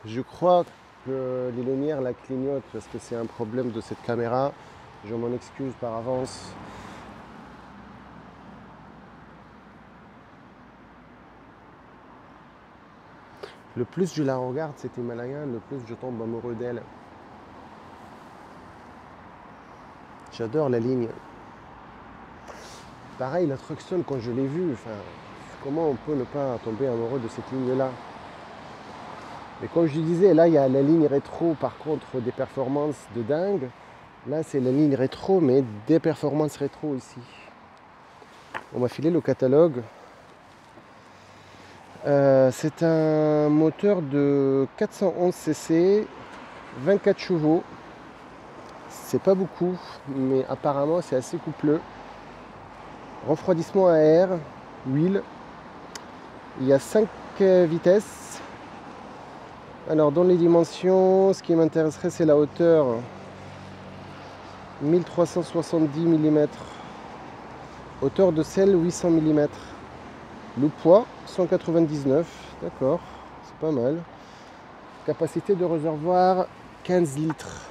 Je crois que les lumières la clignotent parce que c'est un problème de cette caméra. Je m'en excuse par avance. Le plus je la regarde, cette Himalaya, le plus je tombe amoureux d'elle. J'adore la ligne. Pareil, la Truxton, quand je l'ai vue, comment on peut ne pas tomber amoureux de cette ligne-là? Mais comme je disais, là, il y a la ligne rétro, par contre, des performances de dingue. Là, c'est la ligne rétro, mais des performances rétro ici. On m'a filé le catalogue. C'est un moteur de 411 cc, 24 chevaux. C'est pas beaucoup, mais apparemment, c'est assez coupleux. Refroidissement à air, huile. Il y a 5 vitesses. Alors dans les dimensions, ce qui m'intéresserait c'est la hauteur 1370 mm, hauteur de selle 800 mm, le poids 199, d'accord, c'est pas mal. Capacité de réservoir 15 litres.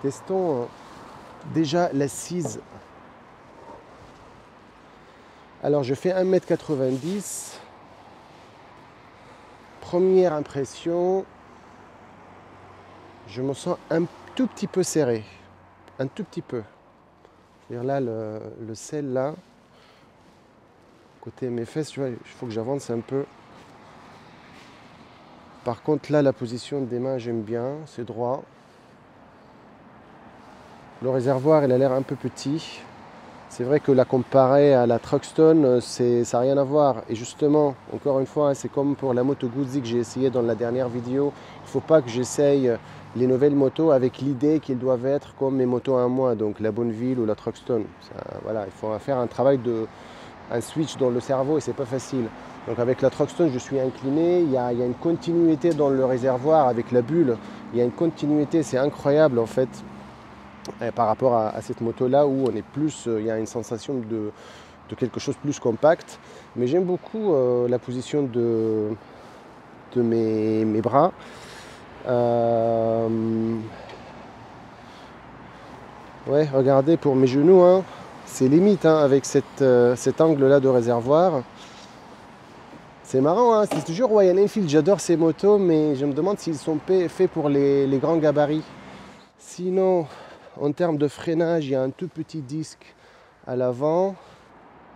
Testons déjà l'assise. Alors je fais 1,90 m. Première impression, je me sens un tout petit peu serré. Un tout petit peu. C'est-à-dire là, le selle là, côté mes fesses, tu vois, il faut que j'avance un peu. Par contre là, la position des mains, j'aime bien, c'est droit. Le réservoir, il a l'air un peu petit. C'est vrai que la comparer à la Truxton, ça n'a rien à voir. Et justement, encore une fois, c'est comme pour la moto Guzzi que j'ai essayé dans la dernière vidéo. Il ne faut pas que j'essaye les nouvelles motos avec l'idée qu'ils doivent être comme mes motos à moi, donc la Bonneville ou la Truxton. Voilà, il faut faire un travail un switch dans le cerveau et c'est pas facile. Donc avec la Truxton, je suis incliné. Il y a une continuité dans le réservoir avec la bulle. Il y a une continuité, c'est incroyable en fait. Par rapport à cette moto là où on est plus, il y a une sensation de quelque chose de plus compact, mais j'aime beaucoup la position de mes bras. Ouais, regardez pour mes genoux, hein, c'est limite hein, avec cet angle là de réservoir. C'est marrant, hein, c'est toujours Royal Enfield, j'adore ces motos, mais je me demande s'ils sont faits pour les grands gabarits. Sinon, en termes de freinage, il y a un tout petit disque à l'avant.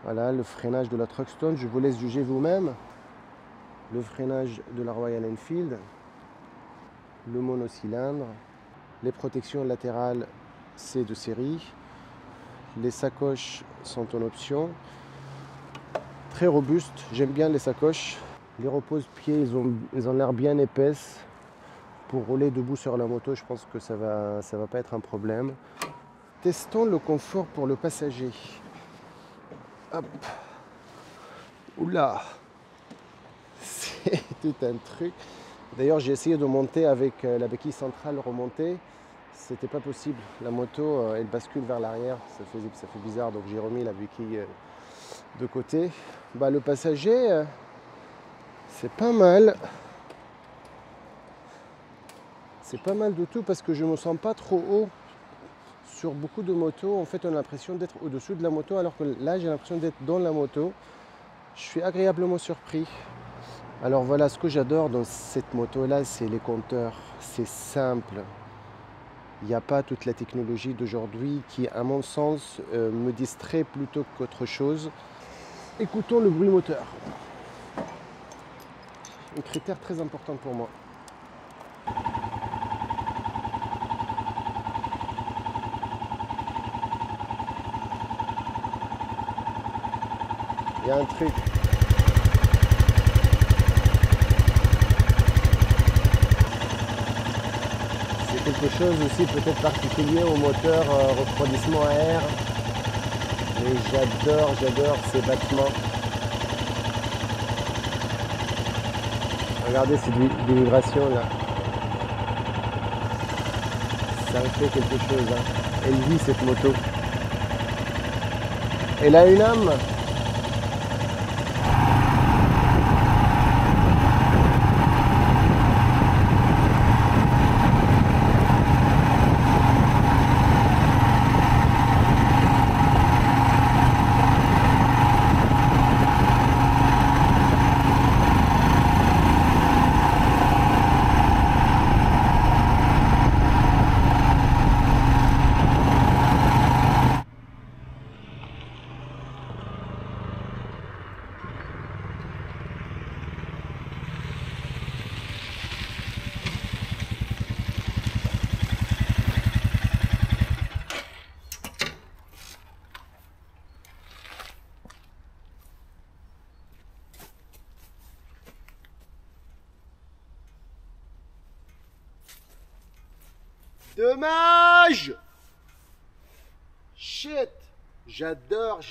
Voilà, le freinage de la Truxton, je vous laisse juger vous-même. Le freinage de la Royal Enfield. Le monocylindre. Les protections latérales, c'est de série. Les sacoches sont en option. Très robuste, j'aime bien les sacoches. Les repose-pieds, ils ont l'air bien épaisses. Pour rouler debout sur la moto, je pense que ça va pas être un problème. Testons le confort pour le passager. Hop. Oula. C'est tout un truc. D'ailleurs, j'ai essayé de monter avec la béquille centrale remontée. C'était pas possible. La moto, elle bascule vers l'arrière. Ça fait bizarre. Donc j'ai remis la béquille de côté. Le passager, c'est pas mal. C'est pas mal du tout parce que je me sens pas trop haut. Sur beaucoup de motos, en fait, on a l'impression d'être au-dessus de la moto, alors que là, j'ai l'impression d'être dans la moto. Je suis agréablement surpris. Alors voilà, ce que j'adore dans cette moto-là, c'est les compteurs. C'est simple. Il n'y a pas toute la technologie d'aujourd'hui qui, à mon sens, me distrait plutôt qu'autre chose. Écoutons le bruit moteur. un critère très important pour moi. Il y a un truc. C'est quelque chose aussi peut-être particulier au moteur refroidissement à air. Et j'adore ces battements. Regardez ces vibrations là. Ça me fait quelque chose. Hein. Elle vit cette moto. Elle a une âme. Dommage! Shit! J'adore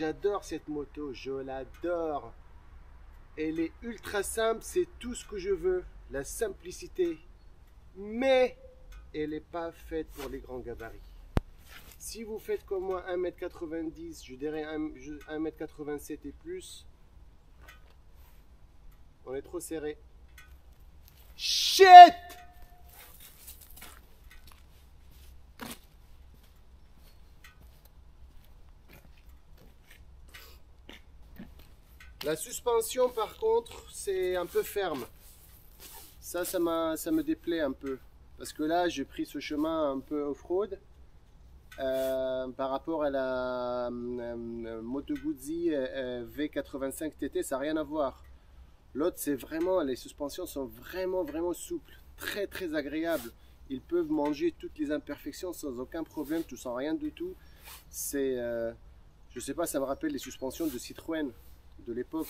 cette moto, je l'adore. Elle est ultra simple, c'est tout ce que je veux, la simplicité. Mais elle n'est pas faite pour les grands gabarits. Si vous faites comme moi 1m90, je dirais 1m87 et plus, on est trop serré. Shit! La suspension par contre c'est un peu ferme. Ça me déplaît un peu. Parce que là j'ai pris ce chemin un peu off-road. Par rapport à la Moto Guzzi V85 TT, ça n'a rien à voir. L'autre c'est vraiment, les suspensions sont vraiment souples. Très agréables. Ils peuvent manger toutes les imperfections sans aucun problème. Tu sens rien du tout. C'est, je sais pas, ça me rappelle les suspensions de Citroën de l'époque,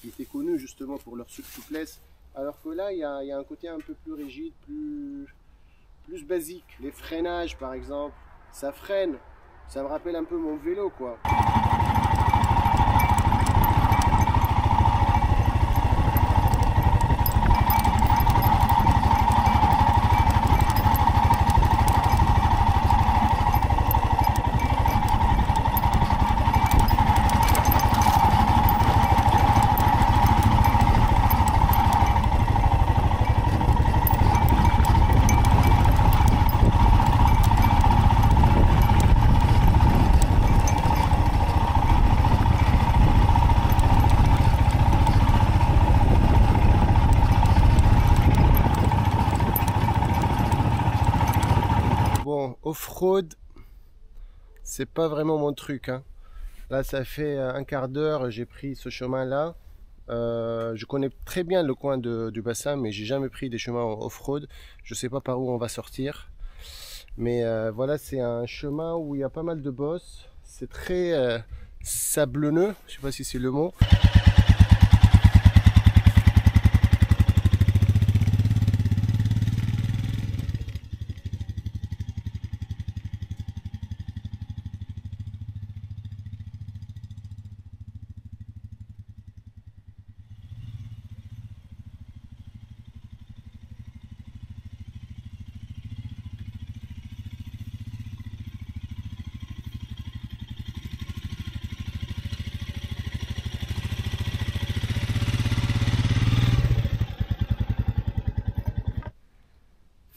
qui étaient connus justement pour leur souplesse, alors que là il y a un côté un peu plus rigide, plus basique. Les freinages par exemple, ça freine, ça me rappelle un peu mon vélo quoi. Bon, off-road, c'est pas vraiment mon truc. Hein. Là, ça fait un quart d'heure, j'ai pris ce chemin-là. Je connais très bien le coin du bassin, mais j'ai jamais pris des chemins off-road. Je sais pas par où on va sortir. Mais voilà, c'est un chemin où il y a pas mal de bosses. C'est très sablonneux, je sais pas si c'est le mot.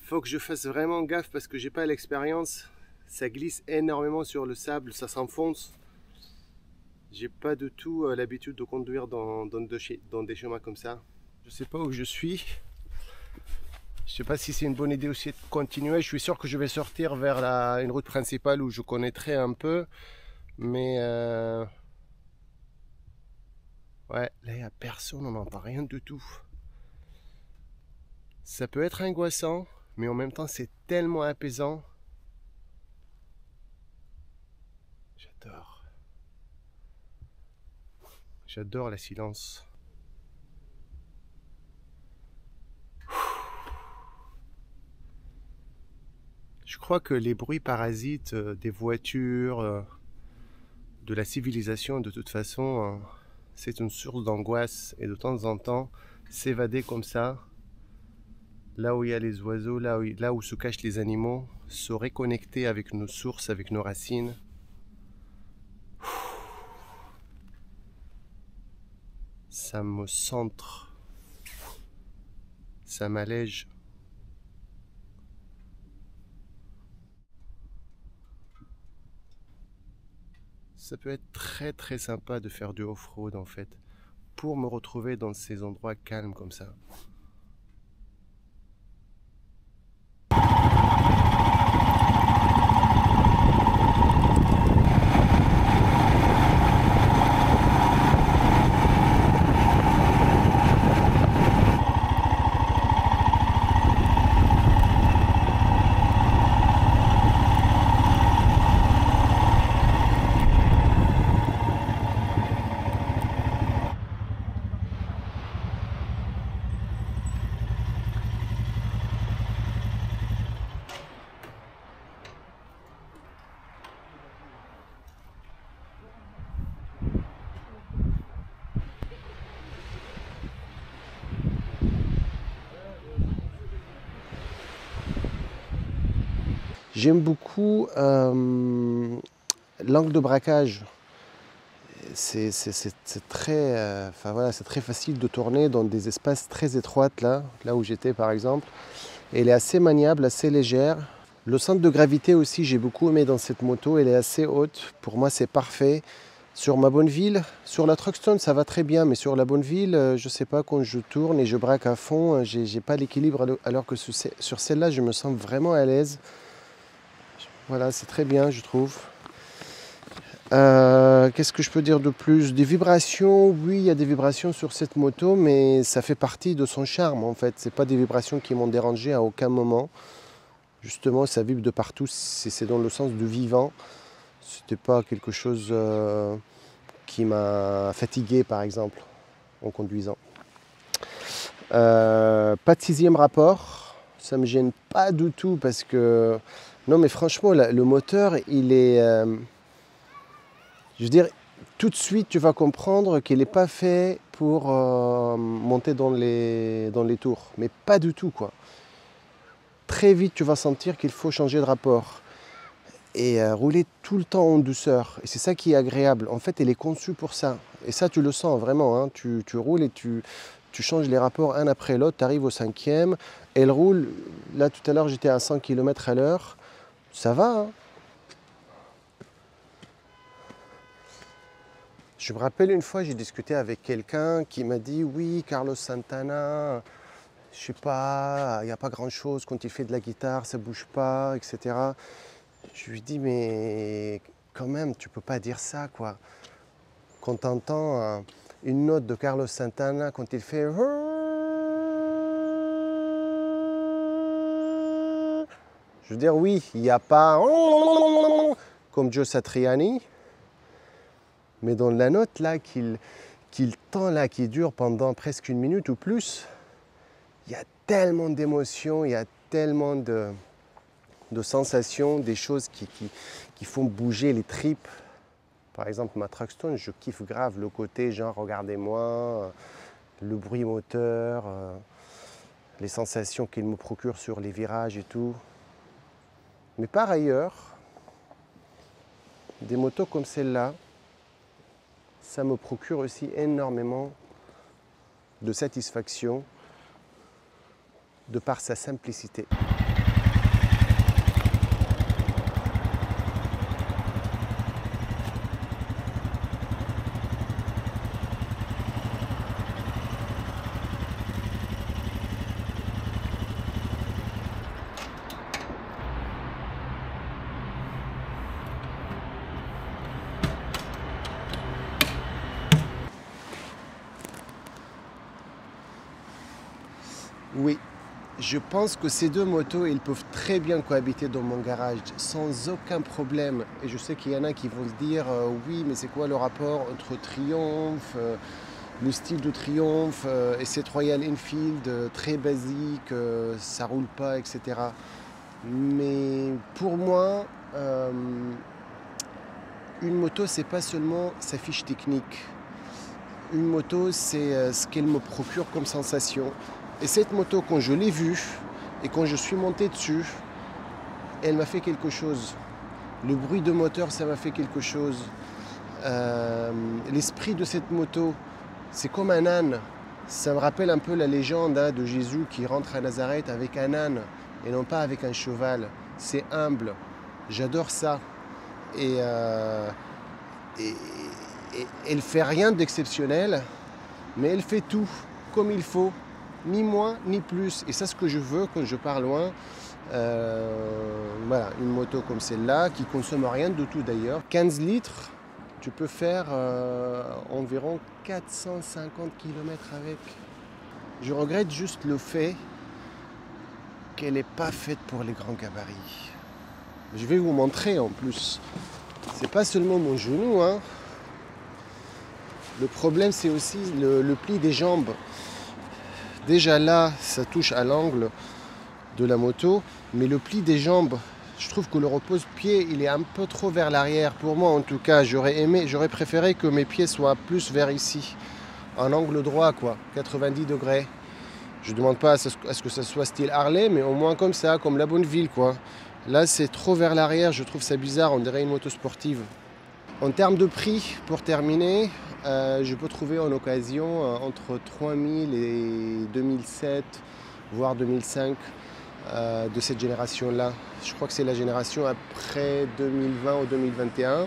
Faut que je fasse vraiment gaffe parce que j'ai pas l'expérience. Ça glisse énormément sur le sable, ça s'enfonce. J'ai pas du tout l'habitude de conduire dans des chemins comme ça. Je sais pas où je suis. Je sais pas si c'est une bonne idée aussi de continuer. Je suis sûr que je vais sortir vers une route principale où je connaîtrai un peu. Mais ouais, là il n'y a personne, on n'entend rien du tout. Ça peut être angoissant, mais en même temps c'est tellement apaisant. J'adore. J'adore le silence. Je crois que les bruits parasites des voitures, de la civilisation, de toute façon, c'est une source d'angoisse. Et de temps en temps, s'évader comme ça, là où il y a les oiseaux, là où se cachent les animaux, se reconnecter avec nos sources, avec nos racines. Ça me centre, ça m'allège. Ça peut être très très sympa de faire du off-road en fait, pour me retrouver dans ces endroits calmes comme ça. J'aime beaucoup l'angle de braquage. C'est très, enfin voilà, c'est très facile de tourner dans des espaces très étroits là où j'étais par exemple. Et elle est assez maniable, assez légère. Le centre de gravité aussi, j'ai beaucoup aimé dans cette moto. Elle est assez haute. Pour moi, c'est parfait. Sur ma Bonneville, sur la Truckstone, ça va très bien, mais sur la Bonneville, je sais pas, quand je tourne et je braque à fond, j'ai pas l'équilibre, alors que sur celle-là, je me sens vraiment à l'aise. Voilà, c'est très bien, je trouve. Qu'est-ce que je peux dire de plus? Des vibrations, oui, il y a des vibrations sur cette moto, mais ça fait partie de son charme en fait. C'est pas des vibrations qui m'ont dérangé à aucun moment. Justement, ça vibre de partout, c'est dans le sens du vivant. C'était pas quelque chose qui m'a fatigué par exemple en conduisant. Pas de sixième rapport, ça me gêne pas du tout parce que non mais franchement le moteur il est je veux dire, tout de suite, tu vas comprendre qu'il n'est pas fait pour monter dans les tours. Mais pas du tout, quoi. Très vite, tu vas sentir qu'il faut changer de rapport. Et rouler tout le temps en douceur. Et c'est ça qui est agréable. En fait, elle est conçue pour ça. Et ça, tu le sens vraiment. Hein. Tu roules et tu changes les rapports un après l'autre. Tu arrives au cinquième. Elle roule. Là, tout à l'heure, j'étais à 100 km/h. Ça va, hein. Je me rappelle une fois, j'ai discuté avec quelqu'un qui m'a dit oui, Carlos Santana, je sais pas, il n'y a pas grand chose quand il fait de la guitare, ça bouge pas, etc. Je lui dis mais quand même, tu peux pas dire ça quoi. Quand tu entends une note de Carlos Santana, quand il fait je veux dire oui, il n'y a pas comme Joe Satriani. Mais dans la note là qu'il tend là, qui dure pendant presque une minute ou plus, il y a tellement d'émotions, il y a tellement de sensations, des choses qui font bouger les tripes. Par exemple, ma Truckstone, je kiffe grave le côté genre regardez-moi, le bruit moteur, les sensations qu'il me procure sur les virages et tout. Mais par ailleurs, des motos comme celle-là, ça me procure aussi énormément de satisfaction de par sa simplicité. Oui, je pense que ces deux motos, ils peuvent très bien cohabiter dans mon garage sans aucun problème. Et je sais qu'il y en a qui vont se dire oui, mais c'est quoi le rapport entre Triumph, le style de Triumph et cette Royal Enfield très basique, ça roule pas, etc. Mais pour moi, une moto, c'est pas seulement sa fiche technique. Une moto, c'est ce qu'elle me procure comme sensation. Et cette moto, quand je l'ai vue et quand je suis monté dessus, elle m'a fait quelque chose. Le bruit de moteur, ça m'a fait quelque chose. L'esprit de cette moto, c'est comme un âne. Ça me rappelle un peu la légende de Jésus qui rentre à Nazareth avec un âne et non pas avec un cheval. C'est humble. J'adore ça. Et elle fait rien d'exceptionnel, mais elle fait tout comme il faut. Ni moins, ni plus. Et c'est ce que je veux quand je pars loin. Voilà, une moto comme celle-là, qui consomme rien de tout d'ailleurs. 15 litres, tu peux faire environ 450 km avec. Je regrette juste le fait qu'elle n'est pas faite pour les grands gabarits. Je vais vous montrer en plus. C'est pas seulement mon genou, hein. Le problème, c'est aussi le pli des jambes. Déjà là, ça touche à l'angle de la moto, mais le pli des jambes, je trouve que le repose-pied, il est un peu trop vers l'arrière. Pour moi, en tout cas, j'aurais préféré que mes pieds soient plus vers ici, en angle droit, quoi, 90 degrés. Je ne demande pas à ce que ça soit style Harley, mais au moins comme ça, comme la Bonneville, quoi. Là, c'est trop vers l'arrière, je trouve ça bizarre, on dirait une moto sportive. En termes de prix, pour terminer, je peux trouver en occasion entre 3000 et 2007, voire 2005 de cette génération-là. Je crois que c'est la génération après 2020 ou 2021.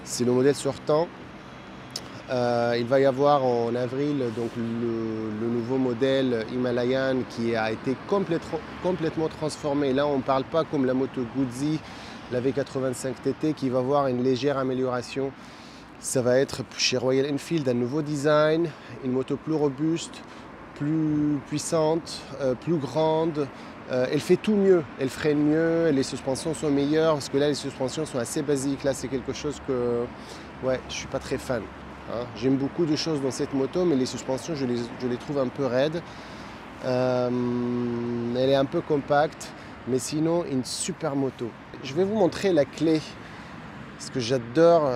C'est le modèle sortant. Il va y avoir en avril donc, le nouveau modèle Himalayan qui a été complètement transformé. Là, on ne parle pas comme la moto Guzzi, la V85 TT, qui va avoir une légère amélioration. Ça va être chez Royal Enfield un nouveau design, une moto plus robuste, plus puissante, plus grande. Elle fait tout mieux, elle freine mieux, les suspensions sont meilleures, parce que là les suspensions sont assez basiques. Là c'est quelque chose que ouais, je ne suis pas très fan. Hein. J'aime beaucoup de choses dans cette moto, mais les suspensions je les trouve un peu raides. Elle est un peu compacte, mais sinon une super moto. Je vais vous montrer la clé. Parce que j'adore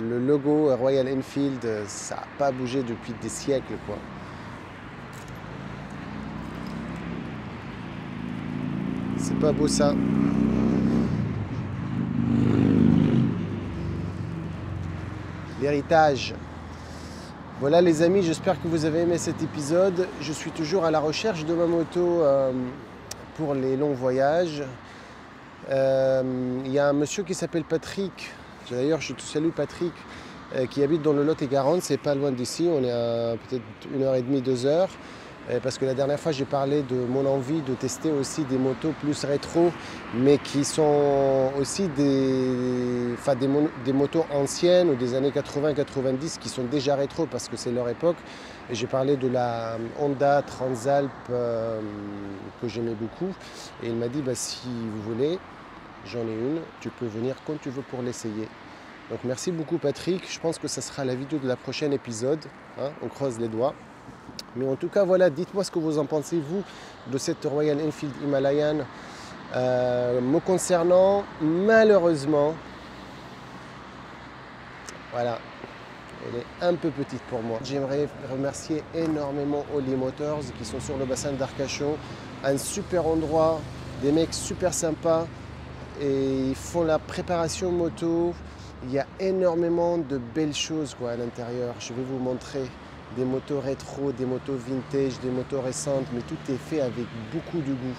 le logo Royal Enfield, ça n'a pas bougé depuis des siècles, quoi. C'est pas beau ça. L'héritage. Voilà les amis, j'espère que vous avez aimé cet épisode. Je suis toujours à la recherche de ma moto pour les longs voyages. Il y a un monsieur qui s'appelle Patrick, d'ailleurs je te salue Patrick, qui habite dans le Lot-et-Garonne, c'est pas loin d'ici, on est à peut-être 1h30, 2 heures, parce que la dernière fois j'ai parlé de mon envie de tester aussi des motos plus rétro, mais qui sont aussi des motos anciennes ou des années 80-90 qui sont déjà rétro parce que c'est leur époque. Et j'ai parlé de la Honda Transalp que j'aimais beaucoup, et il m'a dit si vous voulez, j'en ai une, tu peux venir quand tu veux pour l'essayer. Donc merci beaucoup Patrick, je pense que ça sera la vidéo de la prochaine épisode, hein, on croise les doigts. Mais en tout cas voilà, dites-moi ce que vous en pensez vous de cette Royal Enfield Himalayan. Me concernant, malheureusement, voilà, elle est un peu petite pour moi. J'aimerais remercier énormément Holly Motors qui sont sur le bassin d'Arcachon, un super endroit, des mecs super sympas. Et ils font la préparation moto. Il y a énormément de belles choses à l'intérieur. Je vais vous montrer des motos rétro, des motos vintage, des motos récentes, mais tout est fait avec beaucoup de goût.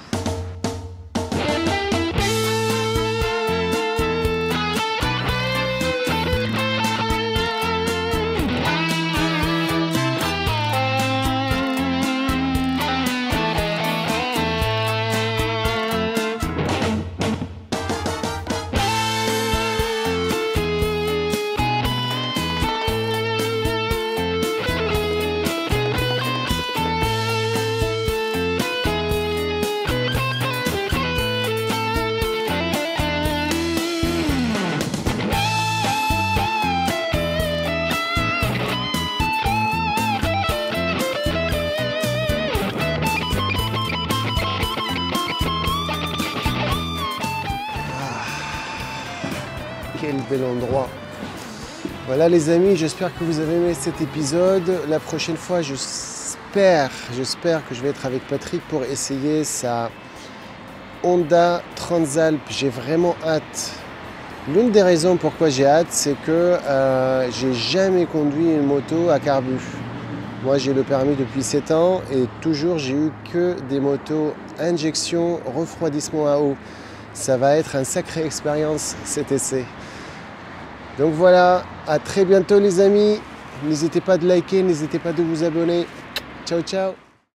bel endroit. Voilà les amis, j'espère que vous avez aimé cet épisode. La prochaine fois, j'espère que je vais être avec Patrick pour essayer sa Honda Transalp. J'ai vraiment hâte. L'une des raisons pourquoi j'ai hâte, c'est que j'ai jamais conduit une moto à carbu. Moi, j'ai le permis depuis 7 ans et toujours, j'ai eu que des motos injection, refroidissement à eau. Ça va être une sacrée expérience cet essai. Donc voilà, à très bientôt les amis. N'hésitez pas de liker, n'hésitez pas de vous abonner. Ciao, ciao.